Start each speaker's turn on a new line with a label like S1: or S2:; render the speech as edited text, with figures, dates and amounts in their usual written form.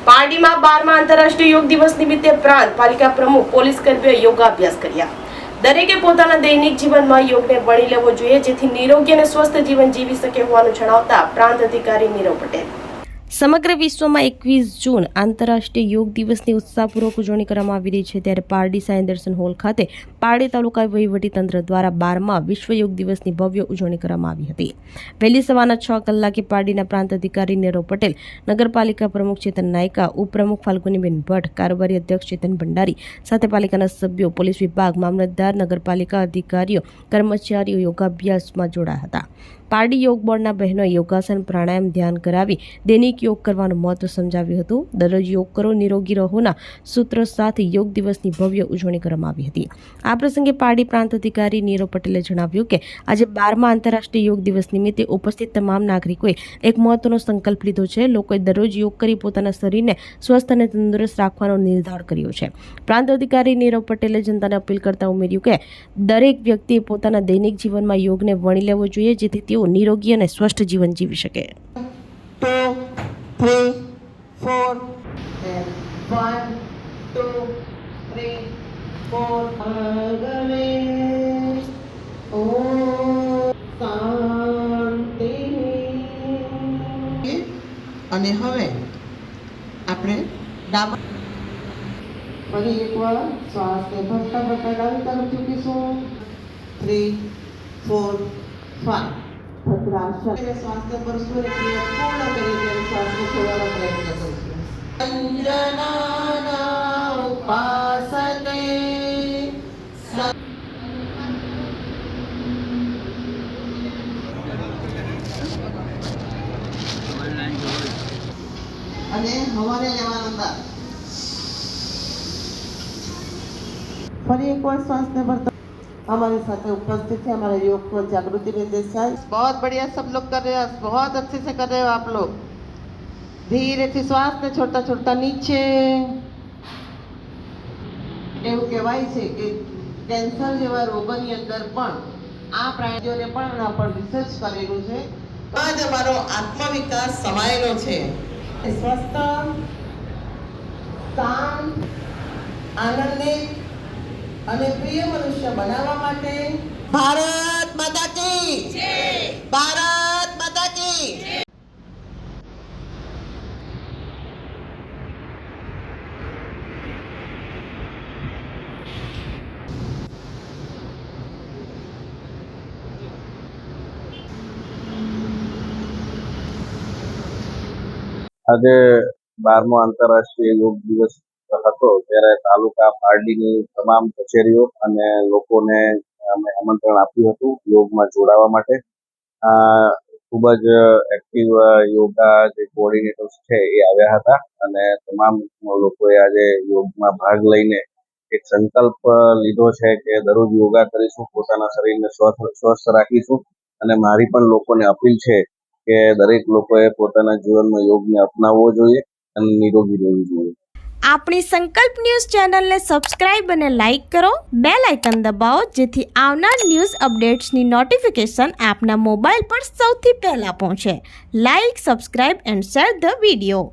S1: પારડીમાં 12મા આંતરરાષ્ટ્રીય યોગ દિવસ નિમિત્તે પ્રાંત પાલિકા પ્રમુખ પોલીસ કર્મીઓએ યોગાભ્યાસ કર્યા। દરેકે પોતાના દૈનિક જીવનમાં યોગને વણી લેવો જોઈએ, જેથી નિરોગી અને સ્વસ્થ જીવન જીવી શકે હોવાનું જણાવતા પ્રાંત અધિકારી નીરવ પટેલ સમગ્ર વિશ્વમાં 21 જૂન આંતરરાષ્ટ્રીય યોગ દિવસની ઉત્સાહપૂર્વક ઉજવણી કરવામાં આવી રહી છે, ત્યારે પારડી સાંઈ દર્શન હોલ ખાતે પારડી તાલુકા વહીવટીતંત્ર દ્વારા 12મા વિશ્વ યોગ દિવસની ભવ્ય ઉજવણી કરવામાં આવી હતી। વહેલી સવારના 6 કલાકે પારડીના પ્રાંત અધિકારી નીરવ પટેલ, નગરપાલિકા પ્રમુખ ચેતન નાયકા, ઉપપ્રમુખ ફાલ્ગુનીબેન ભટ્ટ, કારોબારી અધ્યક્ષ ચેતન ભંડારી સાથે પાલિકાના સભ્યો, પોલીસ વિભાગ, મામલતદાર, નગરપાલિકા અધિકારીઓ, કર્મચારીઓ યોગાભ્યાસમાં જોડાયા હતા। પારડી યોગ બોર્ડના બહેનોએ યોગાસન, પ્રાણાયામ, ધ્યાન કરાવી દૈનિક યોગ કરવાનું મહત્વ સમજાવ્યું હતું। દરરોજ યોગ કરો, નિરોગી રહોના સૂત્ર સાથે યોગ દિવસની ભવ્ય ઉજવણી કરવામાં આવી હતી। આ પ્રસંગે પારડી પ્રાંત અધિકારી નીરવ પટેલે જણાવ્યું કે આજે 12મા આંતરરાષ્ટ્રીય યોગ દિવસ નિમિત્તે ઉપસ્થિત તમામ નાગરિકોએ એક મહત્વનો સંકલ્પ લીધો છે। લોકોએ દરરોજ યોગ કરી પોતાના શરીરને સ્વસ્થ અને તંદુરસ્ત રાખવાનો નિર્ધાર કર્યો છે। પ્રાંત અધિકારી નીરવ પટેલે જનતાને અપીલ કરતા ઉમેર્યું કે દરેક વ્યક્તિએ પોતાના દૈનિક જીવનમાં યોગને વણી લેવો જોઈએ, જેથી તેઓ નિરોગી અને સ્વસ્થ જીવન જીવી શકે।
S2: 2, 3, 4 and 1, 2, 3, 4 આગળ ઓમ શાંતિ। અને હવે આપણે ડાબા ફરી એકવાર શ્વાસને ભરતા ભરતા ડાબી તરફ ઝૂકીશું। 3, 4, 5 ભદ્રાસન શ્વાસને ભરશું અને ક્રિયા પૂર્ણ કરી ત્યારે શ્વાસને છોડવાનો પ્રયત્ન કરીશું। અંજનાના ઉપાસને અને હવાને લેવાનો અંદર ફરી એકવાર શ્વાસને ભરતા। हमारे साथ उपस्थित है हमारे योग को जागृति निर्देशाय। बहुत बढ़िया सब लोग कर रहे हो, बहुत अच्छे से कर रहे हो आप लोग। धीरे से श्वास ने छोड़ता छोड़ता नीचे। એવું કહેવાય છે કે કેન્સર જેવા રોગોની અંદર પણ આ પ્રાણીઓને પણ આના પર રિસર્ચ કરેલું છે। આ જ અમારો આત્મવિકાસ સમાયેલો છે। સ્વસ્થ, શાંત, આનંદિત અને પ્રિય મનુષ્ય બનાવવા માટે ભારત માતા કી જય, ભારત માતા કી જય।
S3: આજે 12મો આંતરરાષ્ટ્રીય યોગ દિવસ હતો, ત્યારે તાલુકા પારડીની તમામ કચેરીઓ અને લોકોને અમે આમંત્રણ આપ્યું હતું યોગમાં જોડાવા માટે। ખૂબ જ એક્ટિવ યોગા જે કોઓર્ડિનેટર્સ છે એ આવ્યા હતા અને તમામ લોકોએ આજે યોગમાં ભાગ લઈને એક સંકલ્પ લીધો છે કે દરરોજ યોગા કરીશું, પોતાના શરીરને સ્વસ્થ રાખીશું। અને મારી પણ લોકોને અપીલ છે કે દરેક લોકોએ પોતાના જીવનમાં યોગને અપનાવવો જોઈએ અને નિરોગી રહેવું જોઈએ।
S1: આપણી સંકલ્પ ન્યૂઝ ચેનલને સબસ્ક્રાઇબ અને લાઇક કરો, બેલ આઇકન દબાવો, જેથી આવનાર ન્યૂઝ અપડેટ્સની નોટિફિકેશન આપના મોબાઈલ પર સૌથી પહેલા પહોંચે। Like, subscribe and share the video.